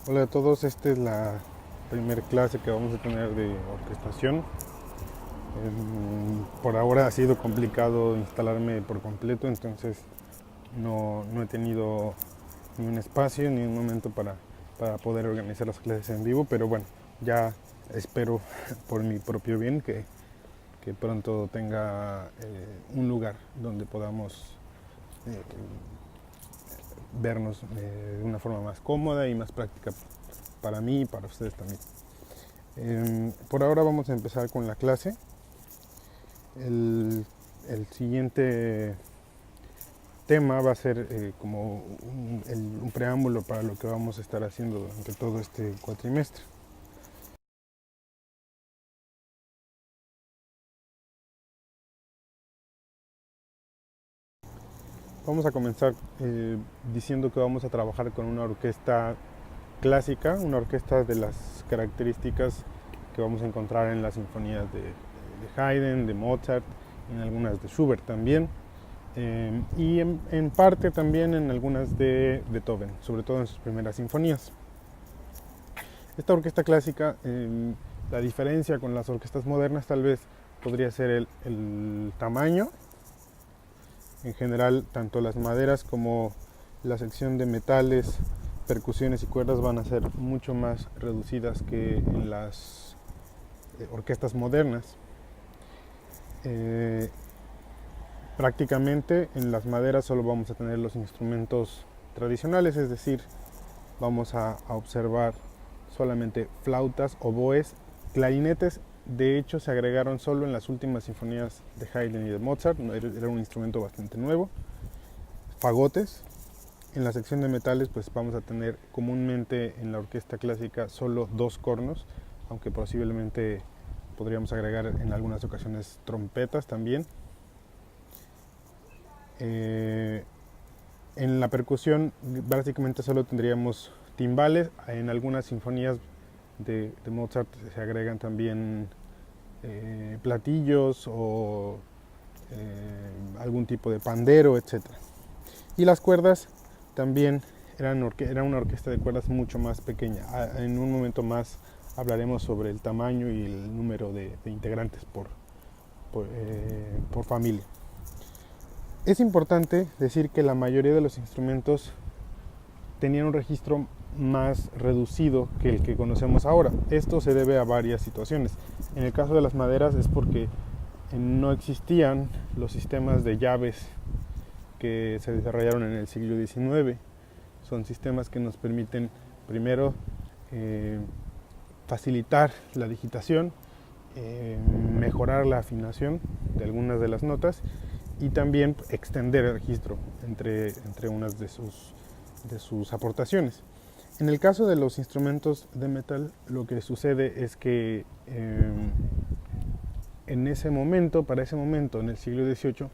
Hola a todos, esta es la primera clase que vamos a tener de orquestación. Por ahora ha sido complicado instalarme por completo, entonces no he tenido ni un espacio ni un momento para poder organizar las clases en vivo, pero bueno, ya espero por mi propio bien que pronto tenga un lugar donde podamos eh, vernos de una forma más cómoda y más práctica para mí y para ustedes también. Por ahora vamos a empezar con la clase. El siguiente tema va a ser como un preámbulo para lo que vamos a estar haciendo durante todo este cuatrimestre. Vamos a comenzar diciendo que vamos a trabajar con una orquesta clásica, una orquesta de las características que vamos a encontrar en las sinfonías de Haydn, de Mozart, en algunas de Schubert también, y en parte también en algunas de Beethoven, sobre todo en sus primeras sinfonías. Esta orquesta clásica, la diferencia con las orquestas modernas tal vez podría ser el tamaño. En general, tanto las maderas como la sección de metales, percusiones y cuerdas van a ser mucho más reducidas que en las orquestas modernas. Prácticamente en las maderas solo vamos a tener los instrumentos tradicionales, es decir, vamos a observar solamente flautas, oboes, clarinetes. De hecho, se agregaron solo en las últimas sinfonías de Haydn y de Mozart, era un instrumento bastante nuevo. Fagotes. En la sección de metales, pues vamos a tener comúnmente en la orquesta clásica solo dos cornos, aunque posiblemente podríamos agregar en algunas ocasiones trompetas también. En la percusión básicamente solo tendríamos timbales. En algunas sinfonías de Mozart se agregan también platillos o algún tipo de pandero, etc. Y las cuerdas también era una orquesta de cuerdas mucho más pequeña. En un momento más hablaremos sobre el tamaño y el número de integrantes por familia. Es importante decir que la mayoría de los instrumentos tenían un registro más reducido que el que conocemos ahora. Esto se debe a varias situaciones. En el caso de las maderas es porque no existían los sistemas de llaves que se desarrollaron en el siglo XIX. Son sistemas que nos permiten primero facilitar la digitación, mejorar la afinación de algunas de las notas y también extender el registro entre unas de sus aportaciones. En el caso de los instrumentos de metal, lo que sucede es que para ese momento, en el siglo XVIII,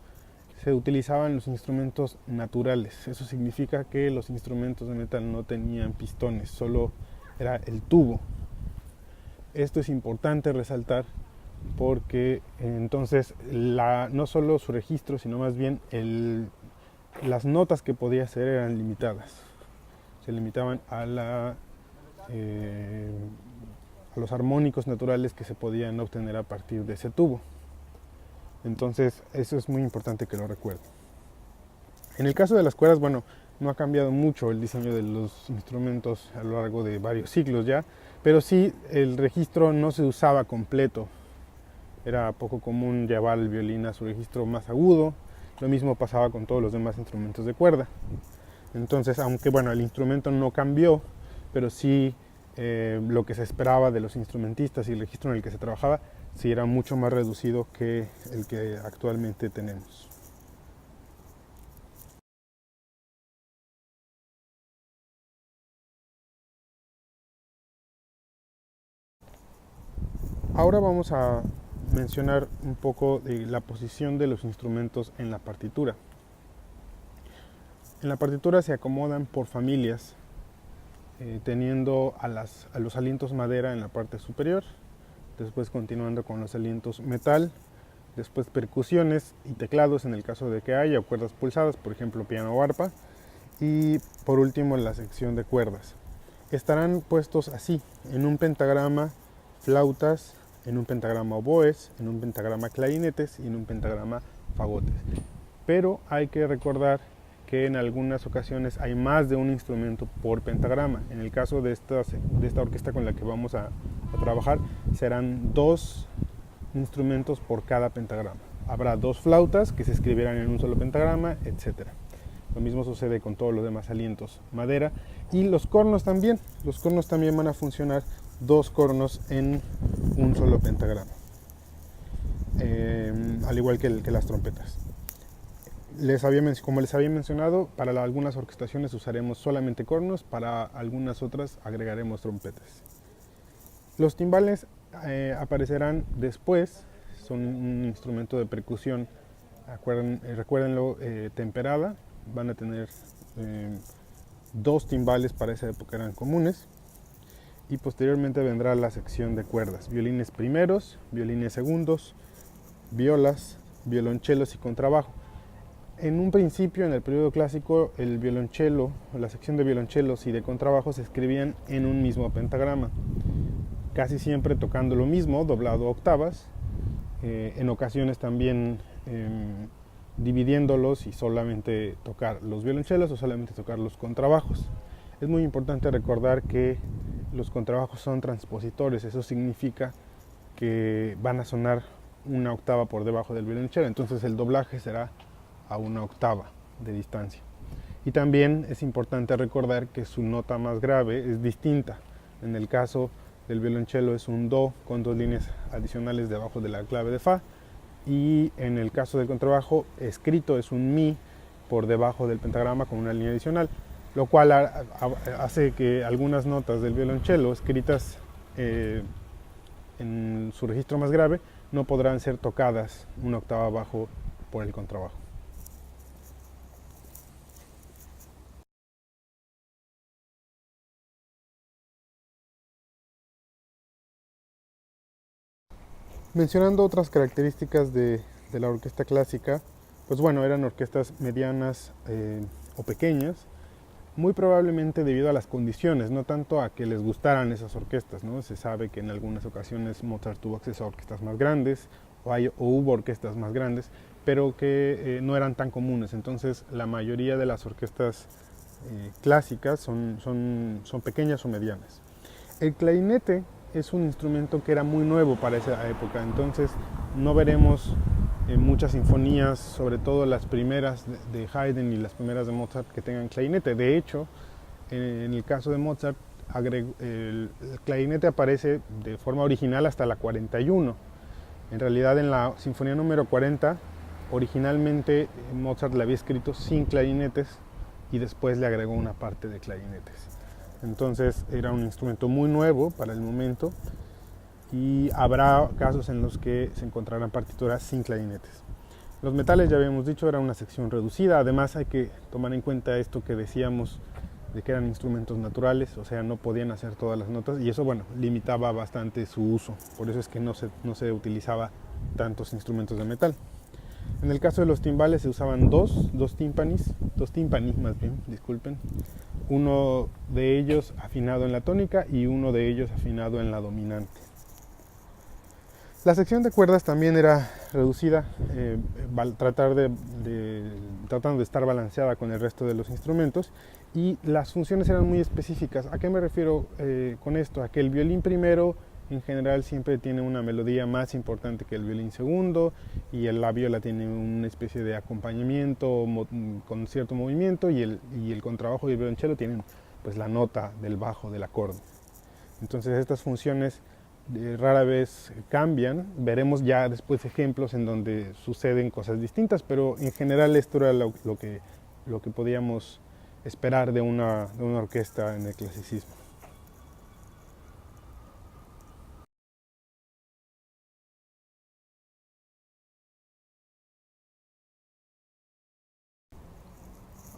se utilizaban los instrumentos naturales. Eso significa que los instrumentos de metal no tenían pistones, solo era el tubo. Esto es importante resaltar porque entonces no solo su registro, sino más bien las notas que podía hacer eran limitadas. Se limitaban a los armónicos naturales que se podían obtener a partir de ese tubo. Entonces eso es muy importante que lo recuerden. En el caso de las cuerdas, bueno, no ha cambiado mucho el diseño de los instrumentos a lo largo de varios siglos ya, pero sí el registro no se usaba completo. Era poco común llevar el violín a su registro más agudo. Lo mismo pasaba con todos los demás instrumentos de cuerda. Entonces, aunque bueno, el instrumento no cambió, pero sí lo que se esperaba de los instrumentistas y el registro en el que se trabajaba, sí era mucho más reducido que el que actualmente tenemos. Ahora vamos a mencionar un poco de la posición de los instrumentos en la partitura. En la partitura se acomodan por familias, teniendo a los alientos madera en la parte superior, después continuando con los alientos metal, después percusiones y teclados en el caso de que haya, o cuerdas pulsadas, por ejemplo piano o arpa, y por último la sección de cuerdas. estarán puestos así, en un pentagrama flautas, en un pentagrama oboes, en un pentagrama clarinetes y en un pentagrama fagotes. Pero hay que recordar que en algunas ocasiones hay más de un instrumento por pentagrama. En el caso de esta orquesta con la que vamos a trabajar, serán 2 instrumentos por cada pentagrama. Habrá 2 flautas que se escribirán en un solo pentagrama, etc. Lo mismo sucede con todos los demás alientos madera. Y los cornos también. Los cornos también van a funcionar 2 cornos en un solo pentagrama. Al igual que las trompetas. Como les había mencionado, para algunas orquestaciones usaremos solamente cornos, para algunas otras agregaremos trompetas. Los timbales aparecerán después, son un instrumento de percusión, recuérdenlo, temperada, van a tener 2 timbales, para esa época eran comunes, y posteriormente vendrá la sección de cuerdas, violines primeros, violines segundos, violas, violonchelos y contrabajo. En un principio, en el periodo clásico, el violonchelo, la sección de violonchelos y de contrabajo se escribían en un mismo pentagrama, casi siempre tocando lo mismo, doblado a octavas, en ocasiones también dividiéndolos y solamente tocar los violonchelos o solamente tocar los contrabajos. Es muy importante recordar que los contrabajos son transpositores, eso significa que van a sonar una octava por debajo del violonchelo, entonces el doblaje será a una octava de distancia. Y también es importante recordar que su nota más grave es distinta. En el caso del violonchelo es un do con 2 líneas adicionales debajo de la clave de fa, y en el caso del contrabajo escrito es un mi por debajo del pentagrama con una línea adicional, lo cual hace que algunas notas del violonchelo escritas en su registro más grave no podrán ser tocadas una octava abajo por el contrabajo. Mencionando otras características de la orquesta clásica, pues bueno, eran orquestas medianas o pequeñas, muy probablemente debido a las condiciones, no tanto a que les gustaran esas orquestas, ¿no? Se sabe que en algunas ocasiones Mozart tuvo acceso a orquestas más grandes, o hubo orquestas más grandes, pero que no eran tan comunes. Entonces la mayoría de las orquestas clásicas son pequeñas o medianas. El clarinete es un instrumento que era muy nuevo para esa época, entonces no veremos muchas sinfonías, sobre todo las primeras de Haydn y las primeras de Mozart, que tengan clarinete. De hecho, en el caso de Mozart, el clarinete aparece de forma original hasta la 41. En realidad, en la sinfonía número 40, originalmente Mozart la había escrito sin clarinetes y después le agregó una parte de clarinetes. Entonces era un instrumento muy nuevo para el momento, y habrá casos en los que se encontrarán partituras sin clarinetes. Los metales, ya habíamos dicho, era una sección reducida. Además hay que tomar en cuenta esto que decíamos de que eran instrumentos naturales, o sea, no podían hacer todas las notas, y eso, bueno, limitaba bastante su uso. Por eso es que no se utilizaba tantos instrumentos de metal. En el caso de los timbales se usaban dos tímpanis más bien, disculpen. Uno de ellos afinado en la tónica y uno de ellos afinado en la dominante. La sección de cuerdas también era reducida, tratando de estar balanceada con el resto de los instrumentos, y las funciones eran muy específicas. ¿A qué me refiero con esto? A que el violín primero en general siempre tiene una melodía más importante que el violín segundo, y la viola tiene una especie de acompañamiento con cierto movimiento, y el contrabajo y el violonchelo tienen pues la nota del bajo del acorde. Entonces estas funciones rara vez cambian. Veremos ya después ejemplos en donde suceden cosas distintas, pero en general esto era lo que podíamos esperar de una orquesta en el clasicismo.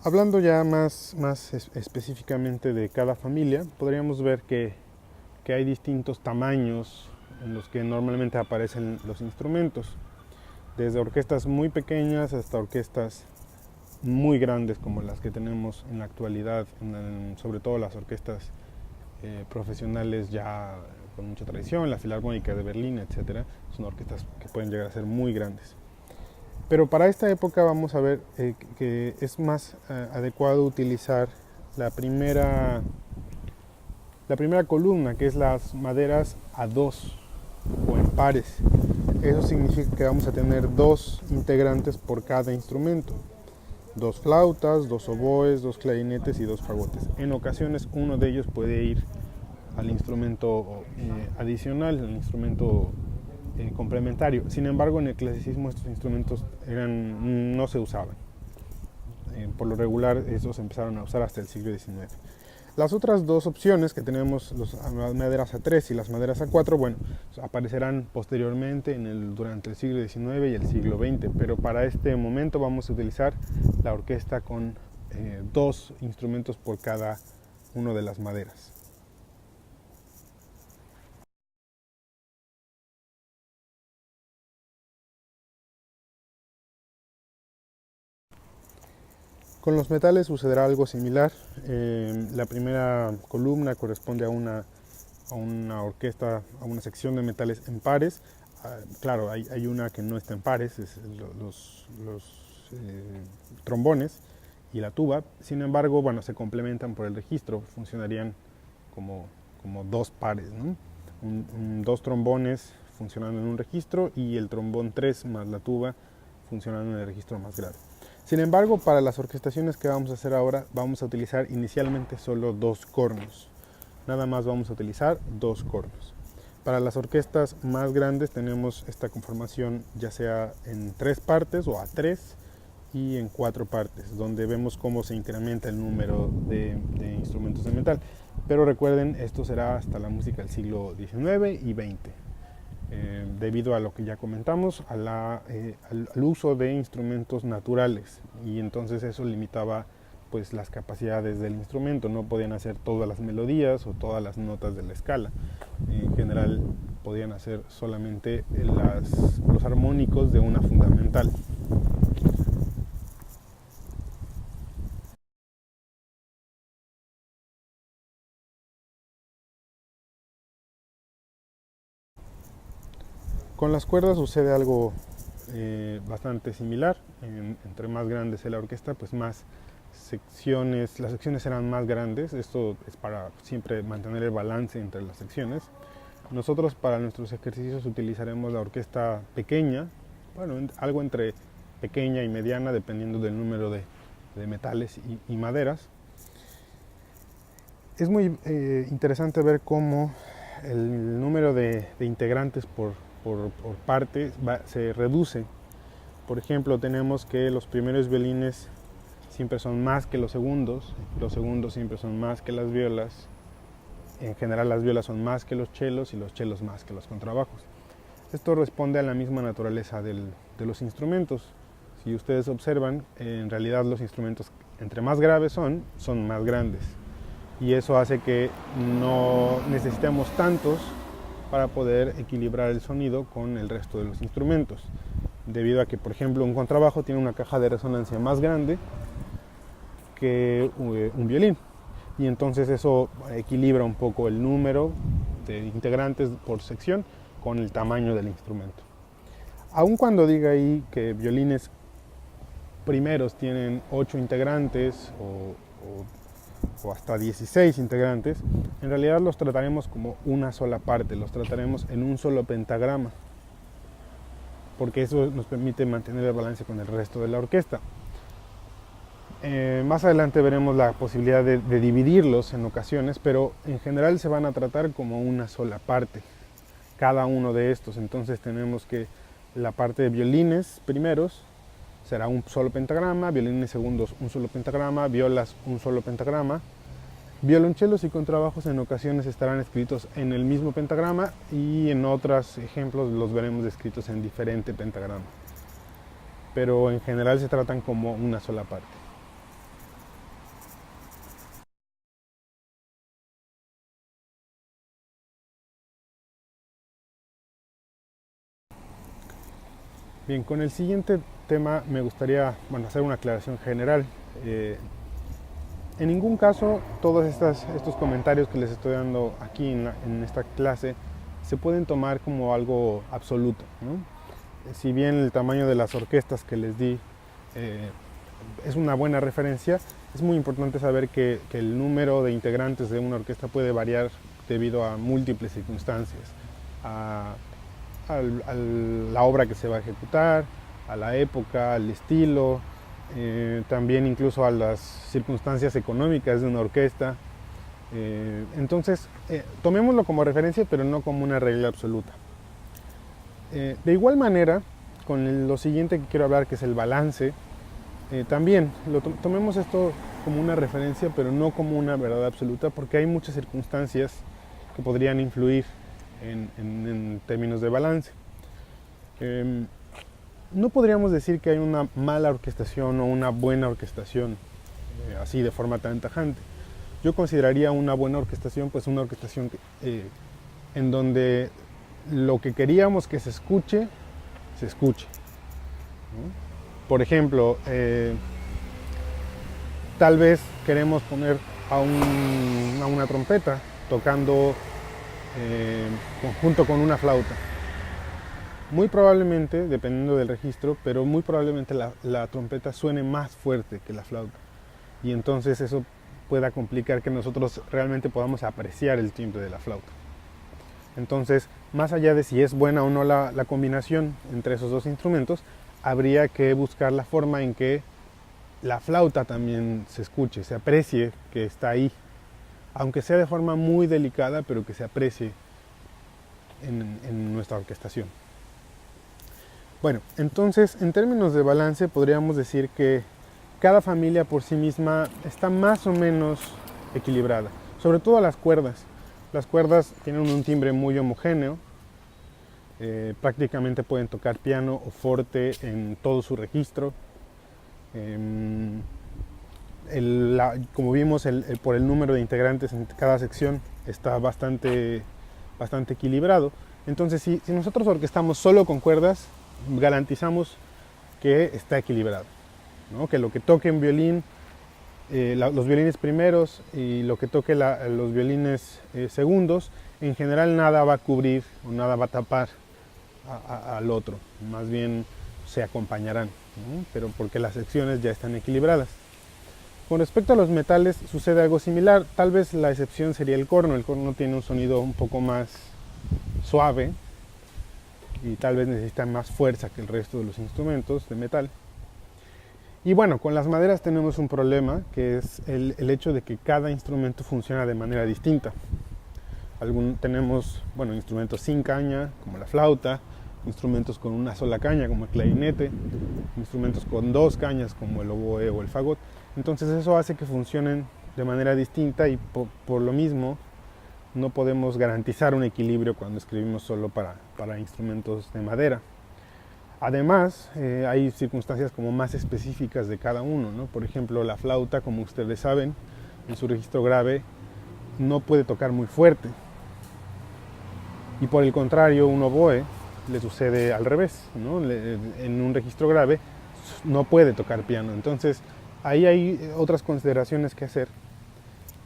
Hablando ya más específicamente de cada familia, podríamos ver que hay distintos tamaños en los que normalmente aparecen los instrumentos, desde orquestas muy pequeñas hasta orquestas muy grandes como las que tenemos en la actualidad, sobre todo las orquestas profesionales ya con mucha tradición, la Filarmónica de Berlín, etcétera. Son orquestas que pueden llegar a ser muy grandes. Pero para esta época vamos a ver que es más adecuado utilizar la primera columna, que es las maderas a dos o en pares. Eso significa que vamos a tener dos integrantes por cada instrumento. Dos flautas, dos oboes, dos clarinetes y dos fagotes. En ocasiones uno de ellos puede ir al instrumento adicional, al instrumento complementario. Sin embargo, en el clasicismo estos instrumentos no se usaban. Por lo regular, estos empezaron a usar hasta el siglo XIX. Las otras dos opciones que tenemos, las maderas A3 y las maderas A4, bueno, aparecerán posteriormente durante el siglo XIX y el siglo XX, pero para este momento vamos a utilizar la orquesta con dos instrumentos por cada una de las maderas. Con los metales sucederá algo similar. La primera columna corresponde a una orquesta, a una sección de metales en pares. Claro, hay una que no está en pares, es los trombones y la tuba. Sin embargo, bueno, se complementan por el registro, funcionarían como dos pares, ¿no? Dos trombones funcionando en un registro y el trombón 3 más la tuba funcionando en el registro más grave. Sin embargo, para las orquestaciones que vamos a hacer ahora, vamos a utilizar inicialmente solo dos cornos. Nada más vamos a utilizar dos cornos. Para las orquestas más grandes tenemos esta conformación ya sea en 3 partes o a 3 y en 4 partes, donde vemos cómo se incrementa el número de instrumentos de metal. Pero recuerden, esto será hasta la música del siglo XIX y XX. Debido a lo que ya comentamos, al uso de instrumentos naturales, y entonces eso limitaba pues las capacidades del instrumento. No podían hacer todas las melodías o todas las notas de la escala. En general podían hacer solamente los armónicos de una fundamental. Con las cuerdas sucede algo bastante similar. Entre más grande sea la orquesta, pues más secciones, las secciones serán más grandes. Esto es para siempre mantener el balance entre las secciones. Nosotros para nuestros ejercicios utilizaremos la orquesta pequeña, bueno, algo entre pequeña y mediana, dependiendo del número de metales y maderas. Es muy interesante ver cómo el número de integrantes por parte se reduce. Por ejemplo, tenemos que los primeros violines siempre son más que los segundos siempre son más que las violas. En general las violas son más que los chelos y los chelos más que los contrabajos. Esto responde a la misma naturaleza de los instrumentos. Si ustedes observan, en realidad los instrumentos entre más graves son más grandes. Y eso hace que no necesitemos tantos para poder equilibrar el sonido con el resto de los instrumentos. Debido a que, por ejemplo, un contrabajo tiene una caja de resonancia más grande que un violín. Y entonces eso equilibra un poco el número de integrantes por sección con el tamaño del instrumento. Aun cuando diga ahí que violines primeros tienen 8 integrantes o hasta 16 integrantes, en realidad los trataremos como una sola parte, los trataremos en un solo pentagrama, porque eso nos permite mantener el balance con el resto de la orquesta. Más adelante veremos la posibilidad de dividirlos en ocasiones, pero en general se van a tratar como una sola parte, cada uno de estos. Entonces tenemos que la parte de violines primeros será un solo pentagrama, violines segundos un solo pentagrama, violas un solo pentagrama, violonchelos y contrabajos en ocasiones estarán escritos en el mismo pentagrama y en otros ejemplos los veremos escritos en diferente pentagrama. Pero en general se tratan como una sola parte. Bien, con el siguiente tema me gustaría hacer una aclaración general. en ningún caso todos estos comentarios que les estoy dando aquí en esta clase se pueden tomar como algo absoluto, ¿no? Si bien el tamaño de las orquestas que les di es una buena referencia, es muy importante saber que el número de integrantes de una orquesta puede variar debido a múltiples circunstancias, a la obra que se va a ejecutar, a la época, al estilo, también incluso a las circunstancias económicas de una orquesta. Entonces, tomémoslo como referencia, pero no como una regla absoluta. De igual manera, con lo siguiente que quiero hablar, que es el balance, también tomemos esto como una referencia, pero no como una verdad absoluta, porque hay muchas circunstancias que podrían influir en términos de balance. No podríamos decir que hay una mala orquestación o una buena orquestación, así de forma tan tajante. Yo consideraría una buena orquestación, pues una orquestación en donde lo que queríamos que se escuche, ¿no? Por ejemplo, tal vez queremos poner a una trompeta tocando junto con una flauta. Muy probablemente, dependiendo del registro, pero muy probablemente la trompeta suene más fuerte que la flauta. Y entonces eso pueda complicar que nosotros realmente podamos apreciar el timbre de la flauta. Entonces, más allá de si es buena o no la combinación entre esos dos instrumentos, habría que buscar la forma en que la flauta también se escuche, se aprecie que está ahí, aunque sea de forma muy delicada, pero que se aprecie en nuestra orquestación. Bueno, entonces, en términos de balance, podríamos decir que cada familia por sí misma está más o menos equilibrada, sobre todo las cuerdas. Las cuerdas tienen un timbre muy homogéneo, prácticamente pueden tocar piano o forte en todo su registro. Como vimos, por el número de integrantes en cada sección está bastante equilibrado. Entonces, si nosotros orquestamos solo con cuerdas, garantizamos que está equilibrado, ¿no? Que lo que toque en violín, los violines primeros y lo que toque los violines segundos, en general nada va a cubrir o nada va a tapar al otro, más bien se acompañarán, ¿no? Pero porque las secciones ya están equilibradas. Con respecto a los metales sucede algo similar, tal vez la excepción sería el corno. El corno tiene un sonido un poco más suave y tal vez necesita más fuerza que el resto de los instrumentos de metal. Y bueno, con las maderas tenemos un problema, que es el hecho de que cada instrumento funciona de manera distinta. Tenemos instrumentos sin caña, como la flauta, instrumentos con una sola caña, como el clarinete, instrumentos con dos cañas, como el oboe o el fagot. Entonces eso hace que funcionen de manera distinta y por lo mismo no podemos garantizar un equilibrio cuando escribimos solo para instrumentos de madera. Además, hay circunstancias como más específicas de cada uno, ¿no? Por ejemplo, la flauta, como ustedes saben, en su registro grave no puede tocar muy fuerte. Y por el contrario, un oboe le sucede al revés, ¿no? En un registro grave no puede tocar piano. Entonces, ahí hay otras consideraciones que hacer.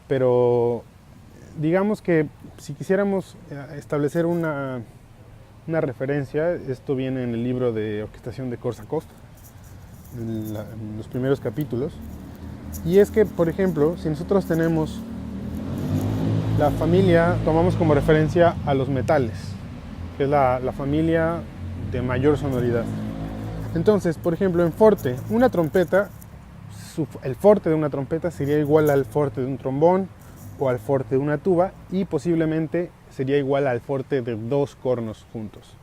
Pero digamos que si quisiéramos establecer una referencia, esto viene en el libro de orquestación de Korsakov, en los primeros capítulos, y es que, por ejemplo, si nosotros tenemos la familia, tomamos como referencia a los metales, que es la familia de mayor sonoridad. Entonces, por ejemplo, en forte, una trompeta, el forte de una trompeta sería igual al forte de un trombón o al forte de una tuba, y posiblemente sería igual al forte de dos cornos juntos.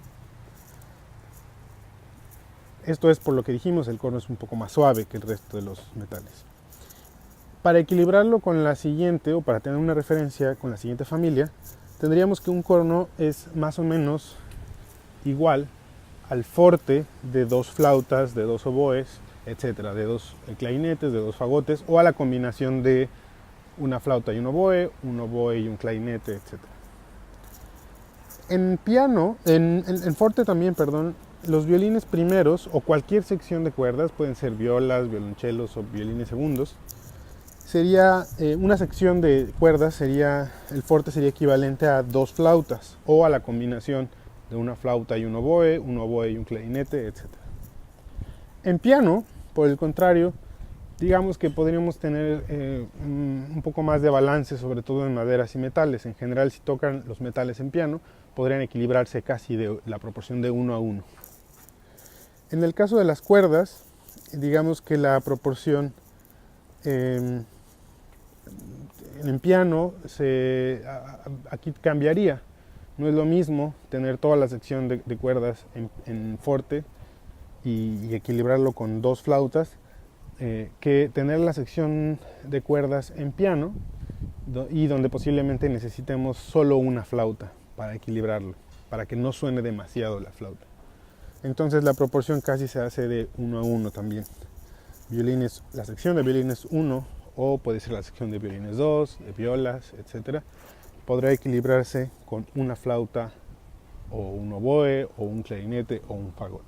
Esto es por lo que dijimos, el corno es un poco más suave que el resto de los metales. Para equilibrarlo con la siguiente, o para tener una referencia con la siguiente familia, tendríamos que un corno es más o menos igual al forte de dos flautas, de dos oboes, etcétera, de dos clarinetes, de dos fagotes, o a la combinación de una flauta y un oboe y un clarinete, etcétera. En piano, en forte también, los violines primeros o cualquier sección de cuerdas, pueden ser violas, violonchelos o violines segundos, sería una sección de cuerdas, el forte sería equivalente a 2 flautas o a la combinación de una flauta y un oboe y un clarinete, etc. En piano, por el contrario, digamos que podríamos tener un poco más de balance, sobre todo en maderas y metales. En general, si tocan los metales en piano, podrían equilibrarse casi de la proporción de 1 a 1. En el caso de las cuerdas, digamos que la proporción en piano aquí cambiaría. No es lo mismo tener toda la sección de cuerdas en forte y equilibrarlo con 2 flautas que tener la sección de cuerdas en piano y donde posiblemente necesitemos solo una flauta para equilibrarlo, para que no suene demasiado la flauta. Entonces la proporción casi se hace de 1 a 1 también. La sección de violines 1 o puede ser la sección de violines 2, de violas, etc. Podrá equilibrarse con una flauta o un oboe o un clarinete o un fagot.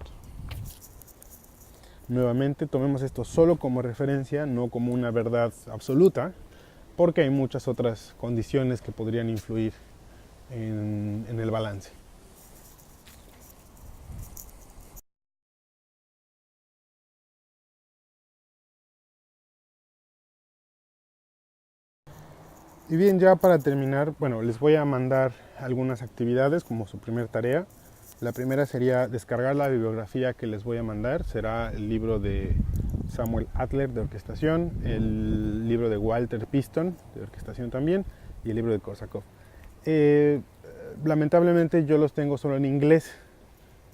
Nuevamente, tomemos esto solo como referencia, no como una verdad absoluta, porque hay muchas otras condiciones que podrían influir en el balance. Y bien, ya para terminar, bueno, les voy a mandar algunas actividades como su primer tarea. La primera sería descargar la bibliografía que les voy a mandar. Será el libro de Samuel Adler de orquestación, el libro de Walter Piston de orquestación también y el libro de Korsakov. Lamentablemente yo los tengo solo en inglés.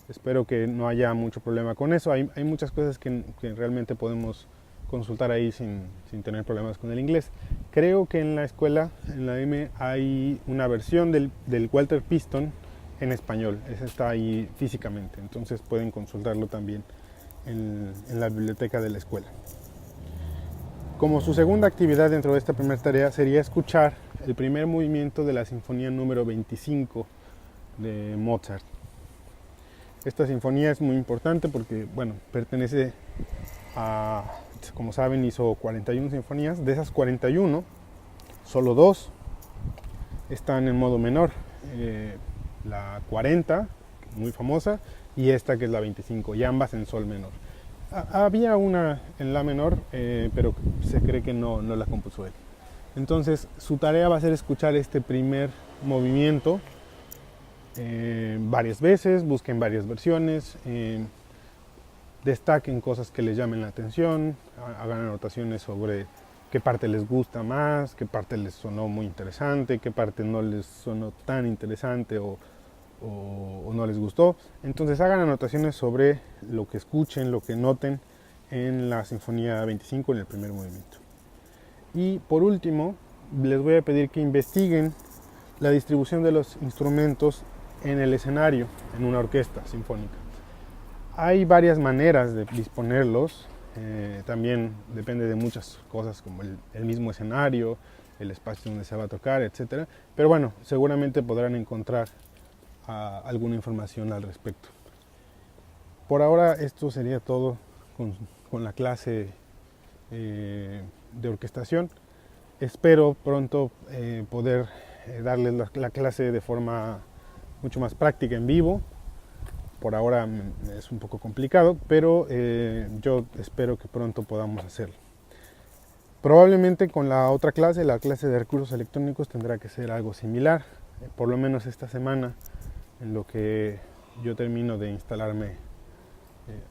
Espero que no haya mucho problema con eso. Hay muchas cosas que realmente podemos consultar ahí sin tener problemas con el inglés. Creo que en la escuela, en la M, hay una versión del Walter Piston en español. Ese está ahí físicamente, entonces pueden consultarlo también en la biblioteca de la escuela. Como su segunda actividad dentro de esta primera tarea sería escuchar el primer movimiento de la sinfonía número 25 de Mozart. Esta sinfonía es muy importante porque, bueno, pertenece a, como saben, hizo 41 sinfonías. De esas 41, solo 2 están en modo menor. La 40, muy famosa, y esta que es la 25, y ambas en sol menor. Había una en la menor, pero se cree que no la compuso él. Entonces, su tarea va a ser escuchar este primer movimiento varias veces, busquen varias versiones, destaquen cosas que les llamen la atención, hagan anotaciones sobre qué parte les gusta más, qué parte les sonó muy interesante, qué parte no les sonó tan interesante o no les gustó. Entonces hagan anotaciones sobre lo que escuchen, lo que noten en la Sinfonía 25 en el primer movimiento. Y por último, les voy a pedir que investiguen la distribución de los instrumentos en el escenario, en una orquesta sinfónica. Hay varias maneras de disponerlos, también depende de muchas cosas como el mismo escenario, el espacio donde se va a tocar, etc. Pero bueno, seguramente podrán encontrar alguna información al respecto. Por ahora esto sería todo con la clase de orquestación. Espero pronto poder darles la clase de forma mucho más práctica en vivo. Por ahora es un poco complicado, pero yo espero que pronto podamos hacerlo. Probablemente con la otra clase, la clase de recursos electrónicos, tendrá que ser algo similar, por lo menos esta semana, en lo que yo termino de instalarme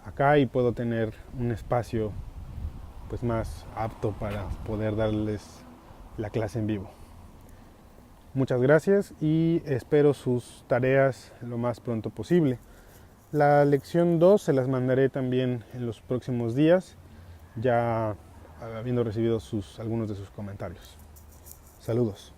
acá y puedo tener un espacio pues más apto para poder darles la clase en vivo. Muchas gracias y espero sus tareas lo más pronto posible. La lección 2 se las mandaré también en los próximos días, ya habiendo recibido algunos de sus comentarios. Saludos.